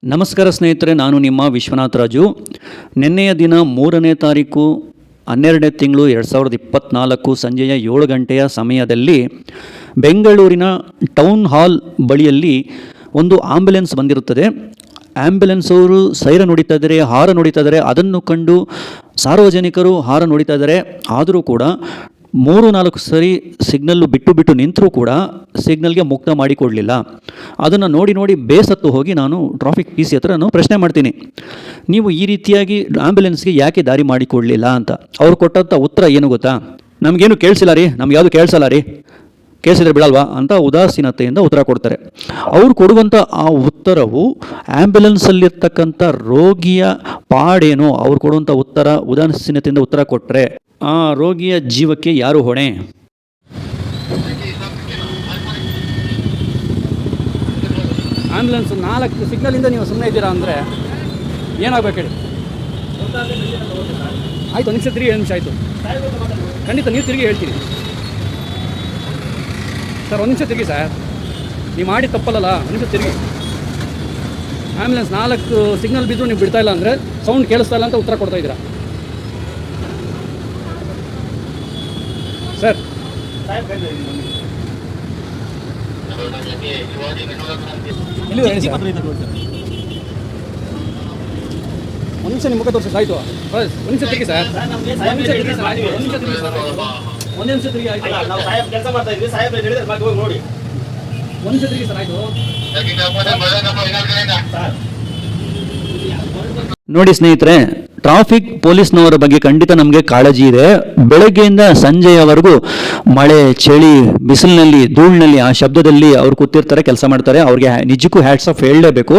ನಮಸ್ಕಾರ ಸ್ನೇಹಿತರೆ, ನಾನು ನಿಮ್ಮ ವಿಶ್ವನಾಥ್ ರಾಜು. ನಿನ್ನೆಯ ದಿನ 3ನೇ ತಾರೀಕು 12ನೇ ತಿಂಗಳು 2024 ಸಂಜೆಯ 7 ಗಂಟೆಯ ಸಮಯದಲ್ಲಿ ಬೆಂಗಳೂರಿನ ಟೌನ್ ಹಾಲ್ ಬಳಿಯಲ್ಲಿ ಒಂದು ಆಂಬ್ಯುಲೆನ್ಸ್ ಬಂದಿರುತ್ತದೆ. ಆಂಬ್ಯುಲೆನ್ಸ್ ಅವರು ಸೈರನ್ ಹೊಡಿತಾ ಇದ್ದಾರೆ, ಹಾರನ್ ಹೊಡಿತಾ ಇದ್ದಾರೆ. ಅದನ್ನು ಕಂಡು ಸಾರ್ವಜನಿಕರು ಹಾರನ್ ಹೊಡಿತಾ ಇದ್ದಾರೆ. ಆದರೂ ಕೂಡ 3-4 ಸರಿ ಸಿಗ್ನಲ್ಲು ಬಿಟ್ಟು ನಿಂತರೂ ಕೂಡ ಸಿಗ್ನಲ್ಗೆ ಮುಕ್ತ ಮಾಡಿಕೊಡಲಿಲ್ಲ. ಅದನ್ನು ನೋಡಿ ಬೇಸತ್ತು ಹೋಗಿ ನಾನು ಟ್ರಾಫಿಕ್ ಪಿ ಸಿ ಹತ್ರ ಪ್ರಶ್ನೆ ಮಾಡ್ತೀನಿ, ನೀವು ಈ ರೀತಿಯಾಗಿ ಆಂಬ್ಯುಲೆನ್ಸ್ಗೆ ಯಾಕೆ ದಾರಿ ಮಾಡಿಕೊಡಲಿಲ್ಲ ಅಂತ. ಅವ್ರು ಕೊಟ್ಟಂಥ ಉತ್ತರ ಏನು ಗೊತ್ತಾ? ನಮಗೇನು ಕೇಳಿಸಿಲ್ಲ ರೀ, ನಮ್ಗೆ ಯಾವುದು ಕೇಳಿಸಲ್ಲ ರೀ, ಕೇಳಿಸಿದ್ರೆ ಬಿಡಲ್ವಾ ಅಂತ ಉದಾಸೀನತೆಯಿಂದ ಉತ್ತರ ಕೊಡ್ತಾರೆ. ಅವ್ರು ಕೊಡುವಂಥ ಆ ಉತ್ತರವು ಆ್ಯಂಬುಲೆನ್ಸಲ್ಲಿರ್ತಕ್ಕಂಥ ರೋಗಿಯ ಪಾಡೇನೋ, ಅವ್ರು ಕೊಡುವಂಥ ಉತ್ತರ ಉದಾಸೀನತೆಯಿಂದ ಉತ್ತರ ಕೊಟ್ಟರೆ ಆ ರೋಗಿಯ ಜೀವಕ್ಕೆ ಯಾರು ಹೊಣೆ? ಆ್ಯಂಬುಲೆನ್ಸ್ 4 ಸಿಗ್ನಲಿಂದ ನೀವು ಸುಮ್ಮನೆ ಇದ್ದೀರಾ ಅಂದರೆ ಏನಾಗಬೇಕು ಹೇಳಿ? ಆಯಿತು, ಒಂದು ನಿಮಿಷ ತಿರುಗಿ, 2 ನಿಮಿಷ ಆಯಿತು. ಖಂಡಿತ ನೀವು ತಿರುಗಿ ಹೇಳ್ತೀರಿ ಸರ್. 1 ನಿಮಿಷ ತಿರುಗಿ ಸರ್, ನೀವು ಮಾಡಿ ತಪ್ಪಲ್ಲಲ್ಲ. 1 ನಿಮಿಷ ತಿರುಗಿ. ಆ್ಯಂಬುಲೆನ್ಸ್ 4 ಸಿಗ್ನಲ್ ಬಿದ್ದರೂ ನೀವು ಬಿಡ್ತಾ ಇಲ್ಲ ಅಂದರೆ ಸೌಂಡ್ ಕೇಳಿಸ್ತಾ ಇಲ್ಲ ಅಂತ ಉತ್ತರ ಕೊಡ್ತಾ ಇದ್ದೀರಾ ಸರ್. ಒಂದು ನಿಮಿಷ ನಿಮ್ಮ ಮುಖ ತೋರಿಸಿ ಆಯಿತು. 1 ನಿಮಿಷ ತಿರುಗಿ ಸರ್, 1 ನಿಮಿಷ ತಿರುಗಿ ಸರ್, 1 ನಿಮಿಷ ತಿರುಗಿ ಸರ್, 1 ನಿಮಿಷ ತಿರುಗಿ ಆಯಿತು. ಕೆಲಸ ಮಾಡ್ತಾ ಇದ್ವಿ, ಸಾಹೇಬ್ ಹೇಳಿದ್ರೆ ಹೋಗಿ ನೋಡಿ. 1 ನಿಮಿಷ ತಿರುಗಿ ಸರ್, ಆಯಿತು. ನೋಡಿ ಸ್ನೇಹಿತರೆ, ಟ್ರಾಫಿಕ್ ಪೊಲೀಸ್ನವರ ಬಗ್ಗೆ ಖಂಡಿತ ನಮಗೆ ಕಾಳಜಿ ಇದೆ. ಬೆಳಗ್ಗೆಯಿಂದ ಸಂಜೆಯವರೆಗೂ ಮಳೆ, ಚಳಿ, ಬಿಸಿಲಿನಲ್ಲಿ, ಧೂಳಿನಲ್ಲಿ, ಆ ಶಬ್ದದಲ್ಲಿ ಅವ್ರು ಕೂತಿರ್ತಾರೆ, ಕೆಲಸ ಮಾಡ್ತಾರೆ. ಅವ್ರಿಗೆ ನಿಜಕ್ಕೂ ಹ್ಯಾಟ್ಸ್ ಆಫ್ ಹೇಳಲೇಬೇಕು.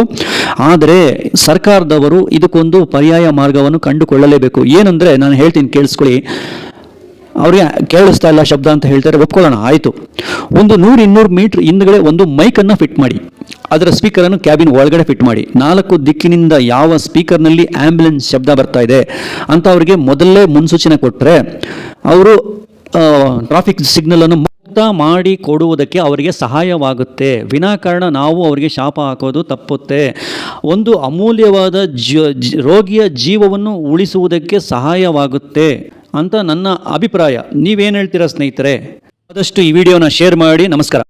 ಆದರೆ ಸರ್ಕಾರದವರು ಇದಕ್ಕೊಂದು ಪರ್ಯಾಯ ಮಾರ್ಗವನ್ನು ಕಂಡುಕೊಳ್ಳಲೇಬೇಕು. ಏನಂದರೆ, ನಾನು ಹೇಳ್ತೀನಿ ಕೇಳಿಸ್ಕೊಳ್ಳಿ. ಅವ್ರಿಗೆ ಕೇಳಿಸ್ತಾ ಇಲ್ಲ ಶಬ್ದ ಅಂತ ಹೇಳ್ತಾರೆ, ಒಪ್ಕೊಳ್ಳೋಣ, ಆಯಿತು. ಒಂದು 100-200 ಮೀಟ್ರ್ ಹಿಂದ್ಗಡೆ ಒಂದು ಮೈಕನ್ನು ಫಿಟ್ ಮಾಡಿ, ಅದರ ಸ್ಪೀಕರನ್ನು ಕ್ಯಾಬಿನ್ ಒಳಗಡೆ ಫಿಟ್ ಮಾಡಿ. 4 ದಿಕ್ಕಿನಿಂದ ಯಾವ ಸ್ಪೀಕರ್ನಲ್ಲಿ ಆ್ಯಂಬುಲೆನ್ಸ್ ಶಬ್ದ ಬರ್ತಾ ಇದೆ ಅಂತ ಅವರಿಗೆ ಮೊದಲೇ ಮುನ್ಸೂಚನೆ ಕೊಟ್ಟರೆ ಅವರು ಟ್ರಾಫಿಕ್ ಸಿಗ್ನಲನ್ನು ಮುಕ್ತ ಮಾಡಿ ಕೊಡುವುದಕ್ಕೆ ಅವರಿಗೆ ಸಹಾಯವಾಗುತ್ತೆ. ವಿನಾಕಾರಣ ನಾವು ಅವರಿಗೆ ಶಾಪ ಹಾಕೋದು ತಪ್ಪುತ್ತೆ. ಒಂದು ಅಮೂಲ್ಯವಾದ ರೋಗಿಯ ಜೀವವನ್ನು ಉಳಿಸುವುದಕ್ಕೆ ಸಹಾಯವಾಗುತ್ತೆ ಅಂತ ನನ್ನ ಅಭಿಪ್ರಾಯ. ನೀವೇನು ಹೇಳ್ತೀರಾ ಸ್ನೇಹಿತರೆ? ಆದಷ್ಟು ಈ ವಿಡಿಯೋನ ಶೇರ್ ಮಾಡಿ. ನಮಸ್ಕಾರ.